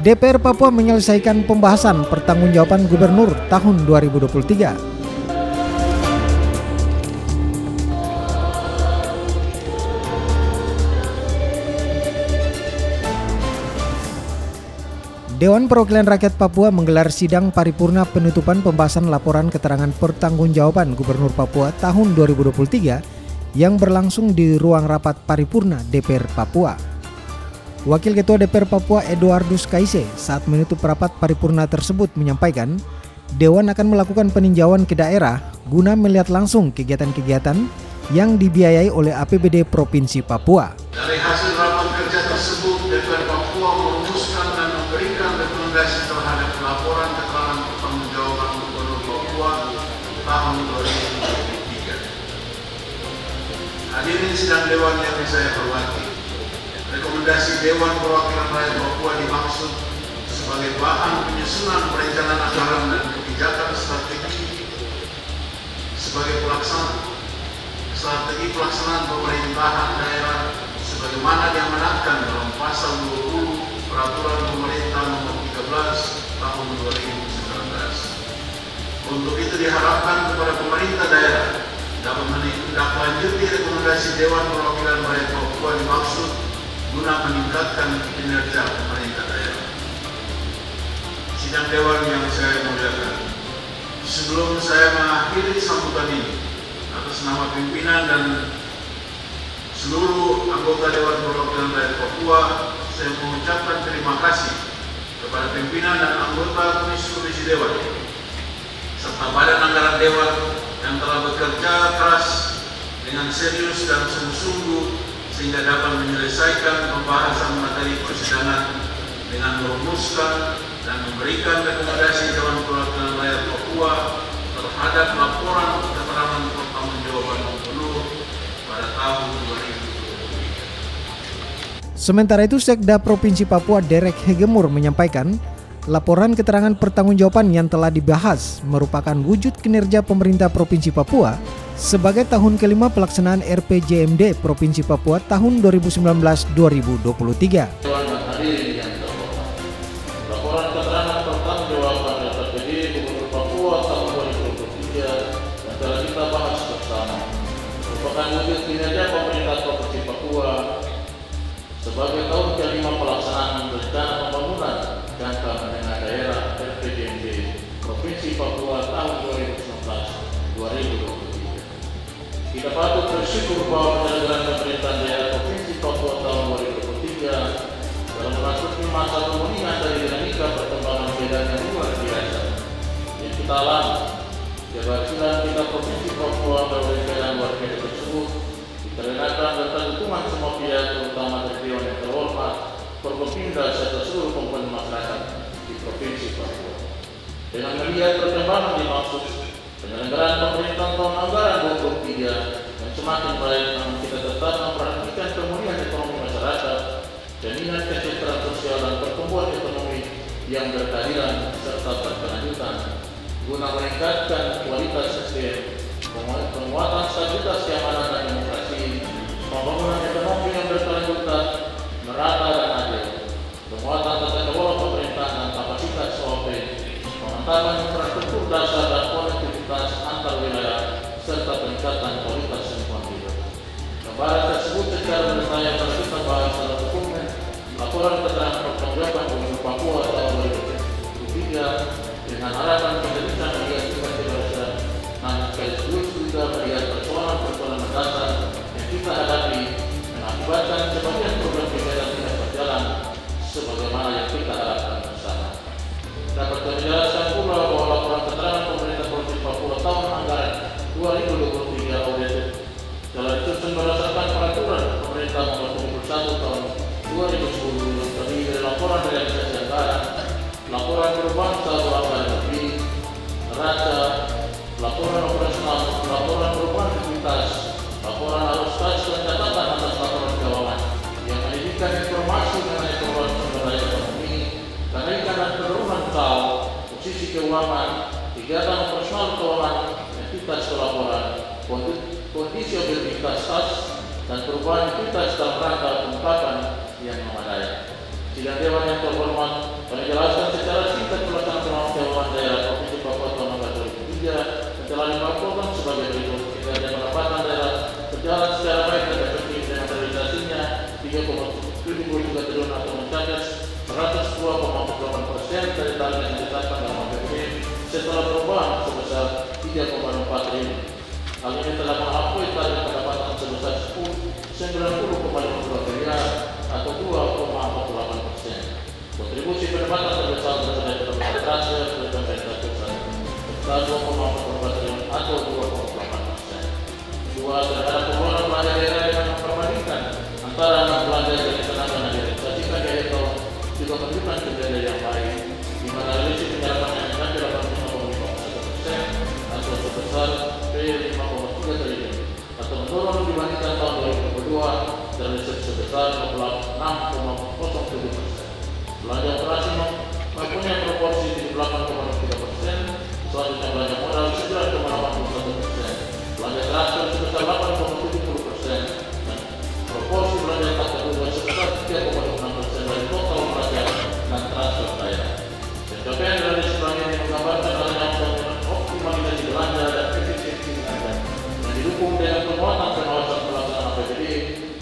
DPR Papua menyelesaikan pembahasan pertanggungjawaban gubernur tahun 2023. Dewan Perwakilan Rakyat Papua menggelar sidang paripurna penutupan pembahasan laporan keterangan pertanggungjawaban Gubernur Papua tahun 2023 yang berlangsung di ruang rapat paripurna DPR Papua. Wakil Ketua DPR Papua Eduardus Kaise saat menutup rapat paripurna tersebut menyampaikan, Dewan akan melakukan peninjauan ke daerah guna melihat langsung kegiatan-kegiatan yang dibiayai oleh APBD Provinsi Papua. Dari hasil rapat kerja tersebut, DPR Papua merumuskan dan memberikan rekomendasi terhadap laporan keterangan pertanggungjawaban Gubernur Papua tahun 2023. Hadirin sidang Dewan yang saya hormati, rekomendasi Dewan Perwakilan Rakyat Papua dimaksud sebagai bahan penyusunan perencanaan anggaran dan kebijakan strategi sebagai strategi pelaksanaan pemerintahan daerah sebagaimana diamanatkan dalam pasal 20 Peraturan Pemerintah Nomor 13 Tahun 2019. Untuk itu diharapkan kepada pemerintah daerah dapat menindaklanjuti rekomendasi Dewan Perwakilan Rakyat Papua dimaksud guna meningkatkan kinerja pemerintah daerah. Sidang Dewan yang saya muliakan, sebelum saya mengakhiri sambutan ini, atas nama pimpinan dan seluruh anggota Dewan Perwakilan Rakyat Papua, saya mengucapkan terima kasih kepada pimpinan dan anggota Komisi Dewan serta Badan Anggaran Dewan yang telah bekerja keras dengan serius dan sungguh-sungguh sehingga dapat menyelesaikan pembahasan materi persidangan dengan merumuskan dan memberikan rekomendasi Dewan Perwakilan Rakyat Papua terhadap laporan keterangan pertanggungjawaban Gubernur pada tahun 2023. Sementara itu, Sekda Provinsi Papua Derek Hegemur menyampaikan, laporan keterangan pertanggungjawaban yang telah dibahas merupakan wujud kinerja pemerintah Provinsi Papua sebagai tahun kelima pelaksanaan RPJMD Provinsi Papua tahun 2019-2023. Laporan keterangan pertanggungjawaban RPJMD Gubernur Papua tahun 2023 yang telah kita bahas bersama merupakan wujud kinerja pemerintah Provinsi Papua sebagai tahun kelima pelaksanaan rencana pembangunan jangka menengah daerah RPJMD Provinsi Papua tahun 2019-2023. Kita patut bersyukur bahwa penyelenggaraan pemerintahan daerah Provinsi Papua tahun 2023 dalam memasuki masa pemulihan dari dinamika perkembangan bidang yang luar biasa yang kita alami. Keberhasilan kita Provinsi Papua berjalan luar biasa tersebut dikarenakan berkat dukungan semua pihak, terutama dari Dewan yang terhormat, Forkopimda serta seluruh komponen masyarakat di Provinsi Papua. Dengan melihat perkembangan dimaksud penyelenggaraan pemerintahan tahun anggaran 2023 yang semakin baik, namun kita tetap memperhatikan pemulihan ekonomi masyarakat, jaminan kesejahteraan sosial dan pertumbuhan ekonomi yang berkeadilan serta berkelanjutan, guna meningkatkan kualitas SDM, penguatan stabilitas keamanan dan demokrasi, pembangunan ekonomi yang berkelanjutan, merata dan adil, penguatan tata kelola pemerintahan dan kapasitas OP, pengembangan infrastruktur dasar dan konektivitas antar wilayah, serta peningkatan kualitas lingkungan hidup. Gambaran tersebut secara mendetail telah kita bahas dalam dokumen laporan keterangan pertanggungjawaban Gubernur Papua tahun 2023 dengan harapan pemerintah melihat keberhasilan, namun sekaligus juga melihat persoalan-persoalan mendasar yang kita hadapi mengakibatkan sebagian program kegiatan tidak berjalan sebagaimana yang kita harapkan bersama. Dapat kami jelaskan pula bahwa laporan keterangan pemerintah Provinsi Papua tahun anggaran 2023 audited telah disusun berdasarkan peraturan pemerintah nomor 71 tahun 2010 yang terdiri dari laporan realisasi anggaran, laporan perubahan saldo anggaran lebih, neraca, laporan operasional, laporan perubahan likuiditas, laporan arus kas dan catatan atas laporan keuangan yang menyediakan informasi mengenai pengelolaan sumber daya ekonomi, kenaikan dan penurunan KAU, posisi keuangan, kegiatan operasional keuangan, entitas pelaporan, kondisi objektivitas kas, dan perubahan entitas dalam rangka pengungkapan yang memadai. Sidang Dewan yang terhormat, sebagai berikut. Kinerja pendapatan daerah berjalan secara baik dan efektif dengan realisasinya 3,73 triliun atau mencapai 102,48% dari target yang ditetapkan dalam APBD setelah perubahan sebesar 3,4 triliun. Hal ini telah mengakui target pendapatan sebesar 90,52 miliar atau 2,48%. Kontribusi pendapatan terbesar berasal dari pendapatan transfer dari pemerintah pusat sebesar 2,44 triliun atau 2,8%. Dua, terhadap pengeluaran belanja daerah dengan memperbandingkan antara belanja yang direncanakan dan direalisasikan di akhir tahun juga menunjukkan kinerja yang baik, di mana realisasi penyerapan yang mencapai 85,51% atau sebesar 5,3 triliun atau menurun dibandingkan tahun 2022 dan realisasi sebesar 6,07%. Belanja operasi mempunyai proporsi 78,3%, selanjutnya belanja modal 9,81%, belanja transfer sebesar 8,70%, dan proporsi belanja tak terduga sebesar 3,26% dari total belanja dan transfer daerah. Pencapaian realisasi belanja ini menggambarkan adanya optimalisasi belanja dan efisiensi belanja yang didukung dengan penguatan pengawasan pelaksanaan APBD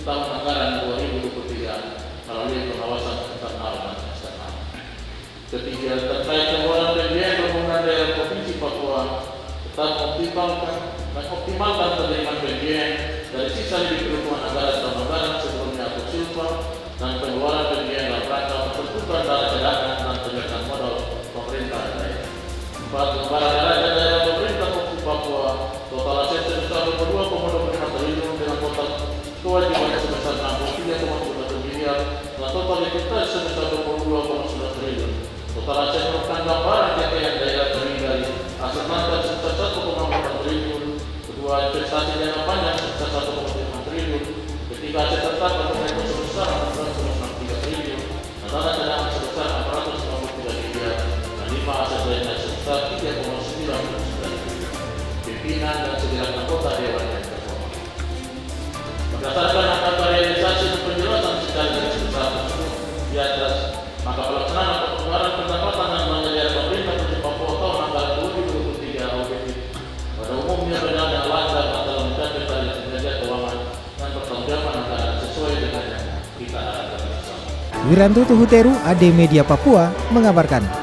tahun anggaran 2023 melalui pengawasan internal dan eksternal. Ketiga, terkait pengeluaran PBN pembangunan daerah Provinsi Papua tetap optimalkan penerimaan PBN dari sisa lebih kebutuhan anggaran tahun anggaran sebelumnya atau silpa dan pengeluaran PBN dalam rangka memperkuat dana cadangan dan penjagaan modal pemerintah daerah. 4. Lembaran neraca daerah pemerintah Provinsi Papua total aset sebesar 22,25 triliun dengan total kewajiban sebesar 63,31 miliar dan total likuiditas sebesar 22,9 triliun. Total aset merupakan gambaran capaian daerah terdiri dari aset mantan sebesar 1,4 triliun, kedua investasi jangka panjang sebesar 1,5 triliun, ketiga aset tetap atau netto sebesar 4,63 triliun, dan dana cadangan sebesar 453 miliar, dan 5 aset lainnya sebesar 3,99 triliun. Pimpinan dan 9 anggota Dewan yang terhormat. Berdasarkan angka realisasi dan penjelasan secara garis besar tersebut di atas, maka pelaksanaan pengeluaran pendapatan dan belanja daerah pemerintah Provinsi Papua tahun anggaran 2023 objektif pada umumnya berjalan dengan lancar dalam mencapai target kinerja keuangan dan pertanggungjawaban anggaran sesuai dengan yang kita harapkan bersama. Wiranto Tuhuteru, AD Media Papua mengabarkan.